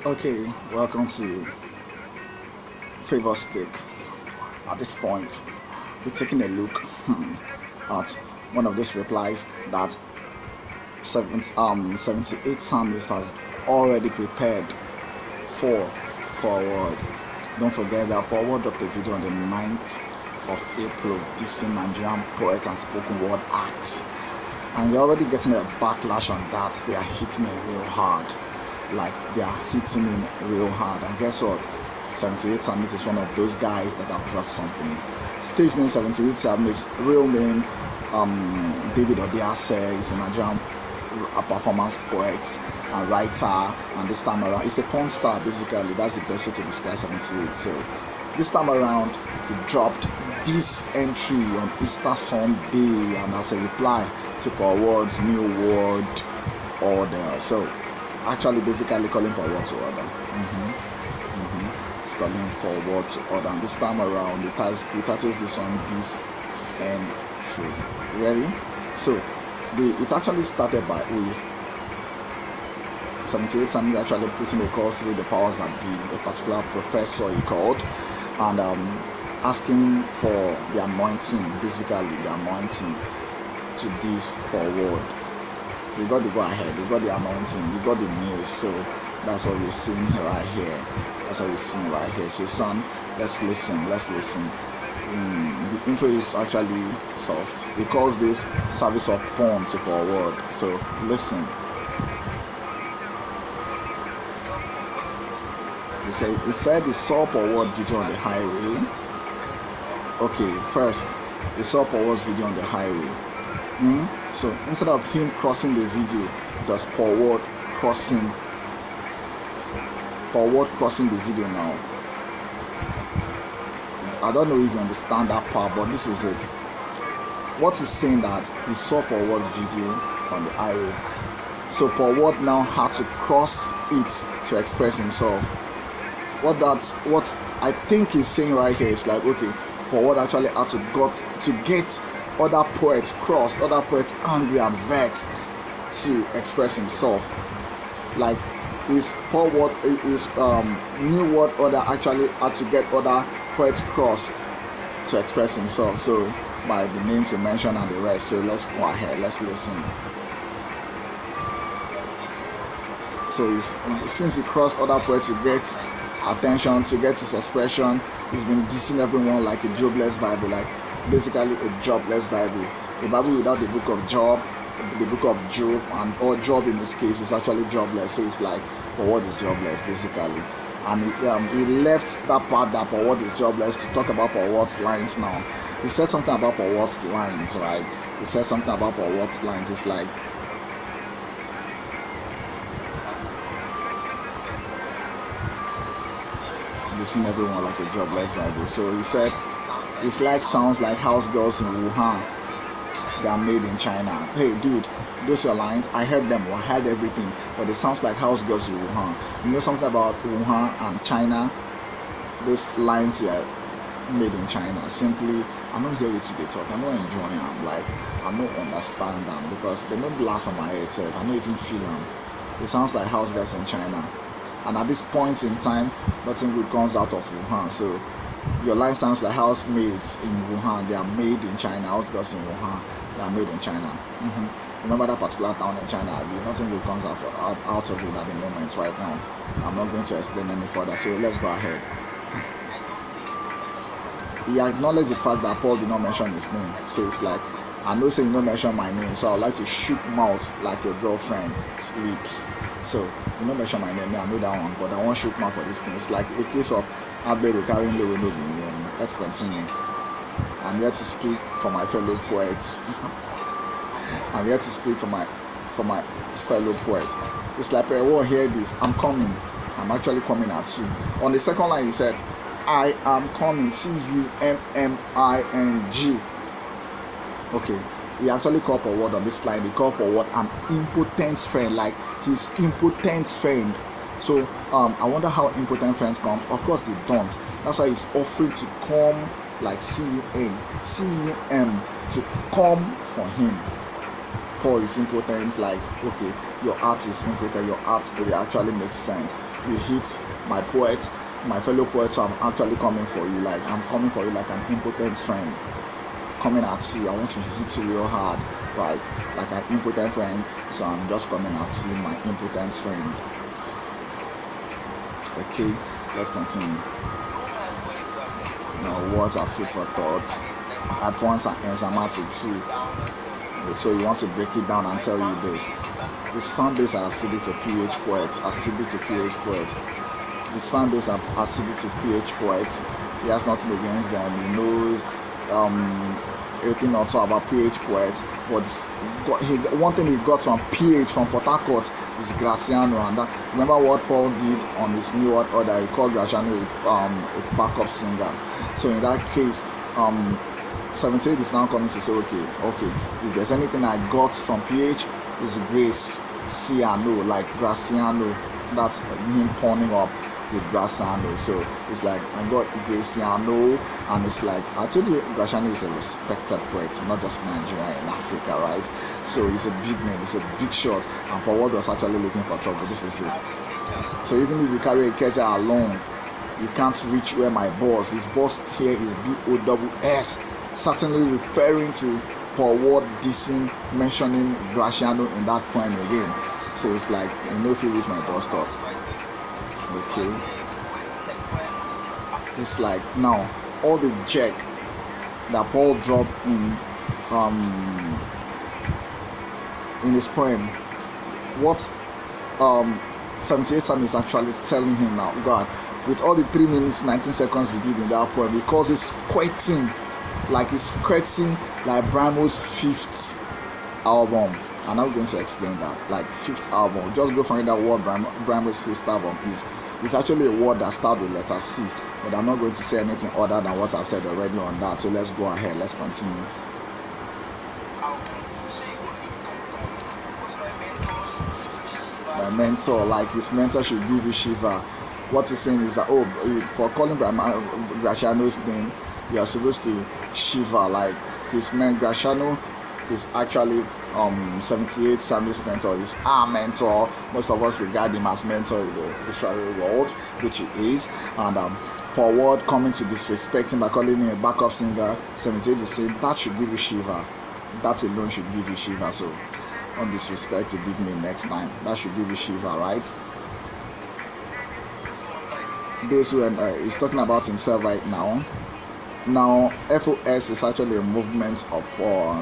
Okay, welcome to Favor Stick. At this point, we're taking a look at one of those replies that 78 Psalmist has already prepared for Forward. Don't forget that Forward dropped a video on the 9th of April, this Nigerian poet and spoken word act. And they're already getting a backlash on that. They are hitting him real hard. And guess what? 78 Summit is one of those guys that have dropped something. Stage name 78 Summit, real name David Odiase, is a Nigerian performance poet and writer, and this time around it's a porn star basically. That's the best way to describe 78. So this time around he dropped this entry on Easter Sunday, and as a reply to Forward's New World Order. So actually basically calling for what to order. It's calling for what to order. And this time around it titles this on this entry. Ready? So it actually started with 78 Summit actually putting a call through the powers that be, a particular professor he called, and asking for the anointing, basically the anointing to this Forward. You got the go ahead, you got the anointing, you got the news. So that's what we're seeing right here. That's what we're seeing right here. So son, let's listen. The intro is actually soft. He calls this service of porn to Forward. So listen. He said he saw Forward video on the highway. Okay, first he saw Forward's video on the highway. So instead of him crossing the video, just Forward crossing the video now. I don't know if you understand that part, but this is it. What he's saying that he saw Forward's video on the highway. So Forward now had to cross it to express himself. What I think he's saying right here is like, okay, Forward actually had to get other poets crossed, other poets angry and vexed to express himself. Like his Forward, his New World Order actually had to get other poets crossed to express himself. So by the names he mentioned and the rest. So let's go ahead, let's listen. So since he crossed other poets to get attention, to get his expression, he's been dissing everyone like a jobless Bible, like basically a jobless Bible. The Bible without the book of Job, the book of Job, and or Job in this case is actually jobless. So it's like Forward is jobless basically. And he left that part that Forward is jobless to talk about Forward's lines now. He said something about Forward's lines, right? He said something about Forward's lines. It's like, listen everyone like a jobless Bible. So he said it's like sounds like house girls in Wuhan. They are made in China. Hey dude, those are lines. I heard them, I heard everything, but it sounds like house girls in Wuhan. You know something about Wuhan and China? Those lines here made in China. Simply, I'm not here with you they talk. I'm not enjoying them. Like I don't understand them because they don't last on my head. So I don't even feel them. It sounds like house girls in China. And at this point in time, nothing good comes out of Wuhan. So your line sounds like housemaids in Wuhan. They are made in China. House girls in Wuhan. They are made in China. Remember that particular town in China? Nothing good comes out of it at the moment right now. I'm not going to explain any further. So let's go ahead. He acknowledged the fact that Paul did not mention his name. So it's like, I know say you don't mention my name, so I would like to shoot mouth like your girlfriend sleeps. So you don't mention my name, I know that one, but I won't shoot mouth for this thing. It's like a case of Abel carrying the window. Let's continue. I'm here to speak for my fellow poets. I'm here to speak for my fellow poet. It's like I will hear this. I'm coming. I'm actually coming at you. On the second line he said, I am coming. CUMMING. Okay, he actually called for word on this slide. He called for what? An impotent friend, like his impotent friend. So I wonder how impotent friends come. Of course they don't. That's why he's offering to come, like CUM to come for him. Paul is impotent, like, okay, your art is impotent, your art story actually makes sense. You hit my poet, my fellow poet, so I'm actually coming for you, like I'm coming for you like an impotent friend coming at you. I want to hit you real hard, right? Like an impotent friend, so I'm just coming at you, my impotent friend. Okay, let's continue. Now, words are food for thought. At once and enzymatic too. So you want to break it down and tell you this. This fan base are acidic to PH poets, acidic to PH poets. This fan base are acidic to PH poets. He has nothing against them. He knows everything also about PH poets. But one thing he got from PH from Port Harcourt is Graciano, and that, remember what Paul did on his new order. He called Graciano a backup singer. So in that case, 78 is now coming to say, okay, if there's anything I got from PH, is Grace Ciano, like Graciano. That's him pawning up with Graciano. So it's like, I got Graciano, and it's like, I told you, Graciano is a respected poet, not just Nigeria, in Africa, right? So he's a big name, he's a big shot, and for what was actually looking for trouble, this is it. So even if you carry a Keja along, you can't reach where my boss. His boss here is BOSS, certainly referring to Paul Ward dissing, mentioning Graciano in that poem again. So it's like, you know, if you reach my boss stop. Okay. It's like, now, all the check that Paul dropped in his poem, what 78 Sam is actually telling him now, God, with all the 3 minutes 19 seconds he did in that poem, because it's quitting like Bramo's 5th album. I'm not going to explain that, like 5th album. Just go find out what Bramo's 5th album is. It's actually a word that starts with letter C, but I'm not going to say anything other than what I've said already on that. So let's go ahead, let's continue. My mentor, like his mentor should give you shiver. What he's saying is that, for calling Graciano's name, you are supposed to shiver. Like his man Graciano is actually 78 Psalmist mentor, is our mentor. Most of us regard him as mentor in the literary world, which he is. And Paul Ward coming to disrespect him by calling him a backup singer, 78 is saying that should give you shiver. That alone should give you shiver. So don't disrespect a big name next time. That should give you shiver, right? This one is talking about himself right now. Now, FOS is actually a movement of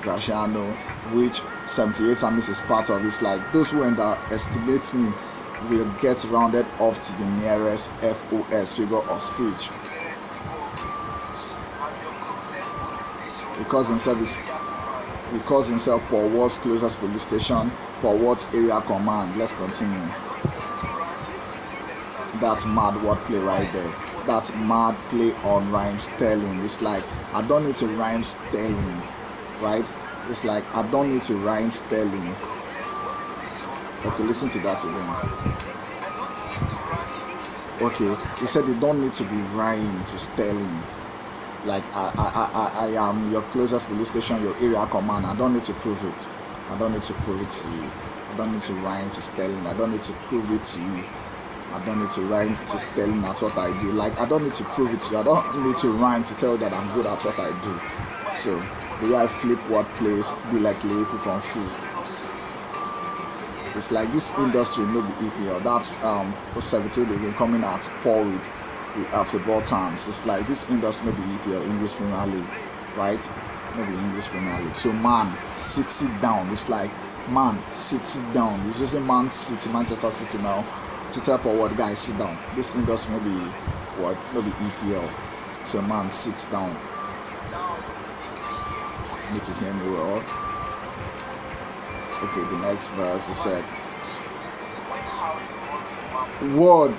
Graciano, which 78 Psalmist is part of. It's like those who underestimate me will get rounded off to the nearest FOS, figure of speech. He calls himself Paul Ward's closest police station, Paul Ward's area command. Let's continue. That's mad wordplay right there. That's mad play on rhyme sterling. It's like, I don't need to rhyme sterling, right? It's like, I don't need to rhyme sterling. Okay, listen to that again. Okay, he said you don't need to be rhyme to sterling. Like, I am your closest police station, your area command. I don't need to prove it. I don't need to prove it to you. I don't need to rhyme to sterling. I don't need to prove it to you. I don't need to rhyme to sterling at what I do. Like, I don't need to prove it to you. I don't need to rhyme to tell you that I'm good at what I do. So the way I flip word plays be like lyrical kung fu. It's like this industry no be EPL. That's 17 again coming at Paul with football terms. It's like this industry no be EPL, English Premier League, right? No be English Premier League. So man, sit down. It's like, man, sit down. It's just a Man City, Manchester City now, to tell Paul what guys sit down. This industry no be EPL. So man, sit down. Make you hear me well. Okay, the next verse is said, word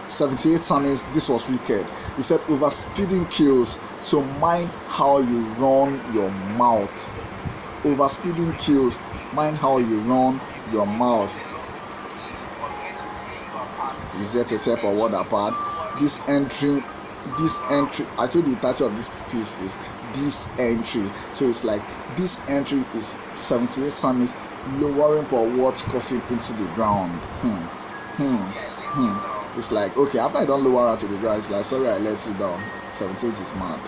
78 Psalmist, this was wicked. He said, overspeeding kills, so mind how you run your mouth. Overspeeding kills, mind how you run your mouth. Is there to tell for word apart? This entry, I told you the title of this piece is this entry. So it's like this entry is 78 Psalmist lowering Paul Watts coffin into the ground. It's like, okay, after I don't lower her to the ground, it's like, sorry I let you down. 78 is mad.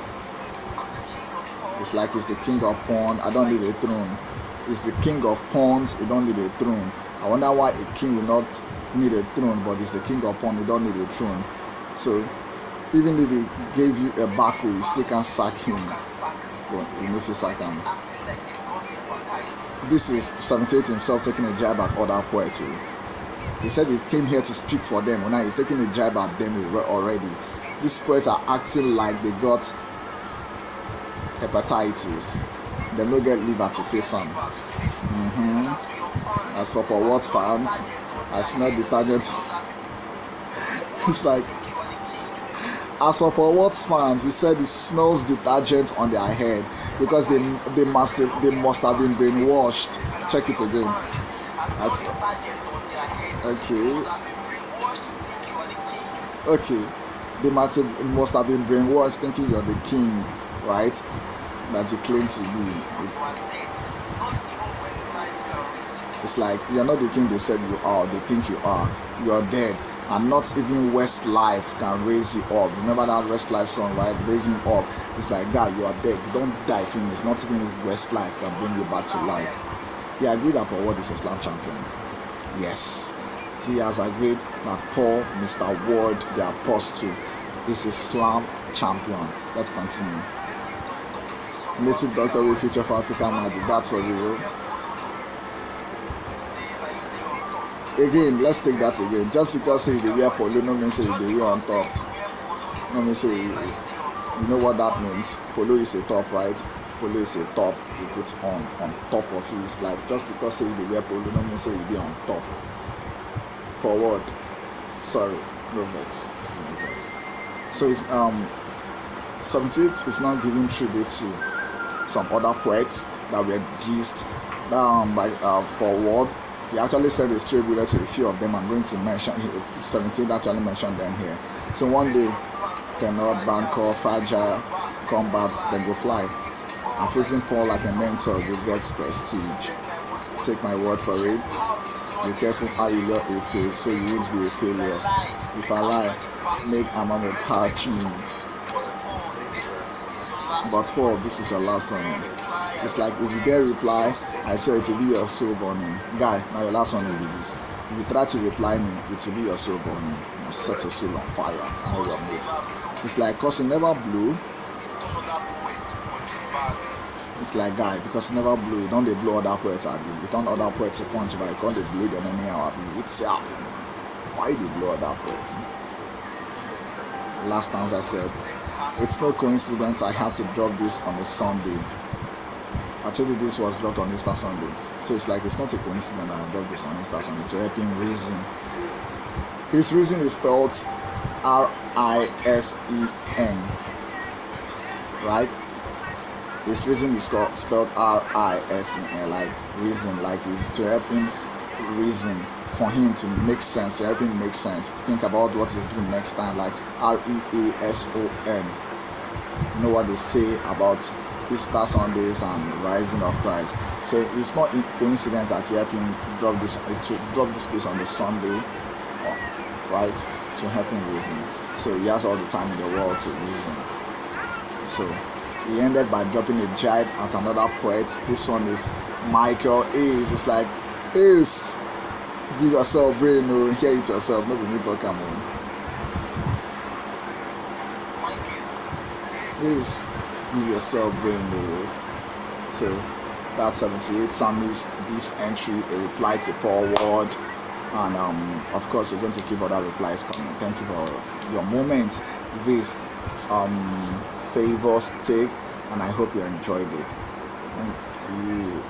It's like it's the king of pawn, I don't need a throne. It's the king of pawns, he don't need a throne. I wonder why a king will not need a throne, but it's the king of pawn, he don't need a throne. So even if he gave you a backwood, you still can't sack him. But you know if you sack him. This is 78 himself taking a jab at other poets. He said he came here to speak for them. Well, now he's taking a jab at them already. These poets are acting like they got hepatitis. They don't get liver to face on. As for Paul Watts fans, I smell detergent. It's like, as for Paul Watts fans, he said he smells detergent on their head because they must have been brainwashed. Check it again. Okay. They must have been brainwashed thinking you're the king, right? That you claim to be. It's like you're not the king they said you are, they think you are. You're dead. And not even Westlife can raise you up. Remember that Westlife song, right? Raising up. It's like, God, you are dead. You don't die, finish. Not even Westlife can bring you back to life. He agreed that Paul Ward is a slam champion. Yes. He has agreed that Paul, Mr. Ward, the apostle, is a slam champion. Let's continue. Native doctor with future for African magic. That's for you. Again, let's take that again. Just because say they wear polo, no means say they wear on top. No means say, you know what that means. Polo is a top, right? Polo is a top you put on top of it. It's like just because say they wear polo, no means say they on top. Forward. Sorry, no vex. So it's 78 is now giving tribute to some other poets that were dissed by Paul Ward. He actually said his tribute to a few of them. I'm going to mention 17 actually mentioned them here. So one day, Tenor, Banco, Fragile, Combat, then go fly. I'm facing Paul like a mentor who gets prestige. Take my word for it. Be careful how you let it fail, so you won't be a failure. If I lie, make a man a cartoon. But Paul, this is your last one. It's like if you get a reply, I swear it will be your soul burning. Guy, now your last one will be this. If you try to reply me, it will be your soul burning. You set your soul on fire. I know your mate. It's like cause you never blew. It's like guy, because you never blew, you don't they blow other poets at you. You don't other poets to punch by, you can't they blow them anyhow at you. It's yeah. Why they blow other poets? Last time I said, it's no coincidence I have to drop this on a Sunday. Actually, this was dropped on Easter Sunday. So it's like, it's not a coincidence that I dropped this on Easter Sunday to help him reason. His reason is spelled R-I-S-E-N. Right? His reason is spelled R-I-S-E-N, like reason, like it's to help him reason, for him to make sense, to help him make sense. Think about what he's doing next time, like R-E-A-S-O-N. You know what they say about Easter Sundays and Rising of Christ. So it's not a coincidence that he helped him drop this piece on the Sunday, right? To help him reason. So he has all the time in the world to reason. So he ended by dropping a jibe at another poet. This one is Michael Ace. It's like, Ace, give yourself brain, no, hear it yourself, no be me talk am on. Ace, give yourself brain, no. So that's 78 Psalmist, this entry, a reply to Paul Ward, and of course we're going to keep other replies coming. Thank you for your moment with Favor's take, and I hope you enjoyed it. Thank you.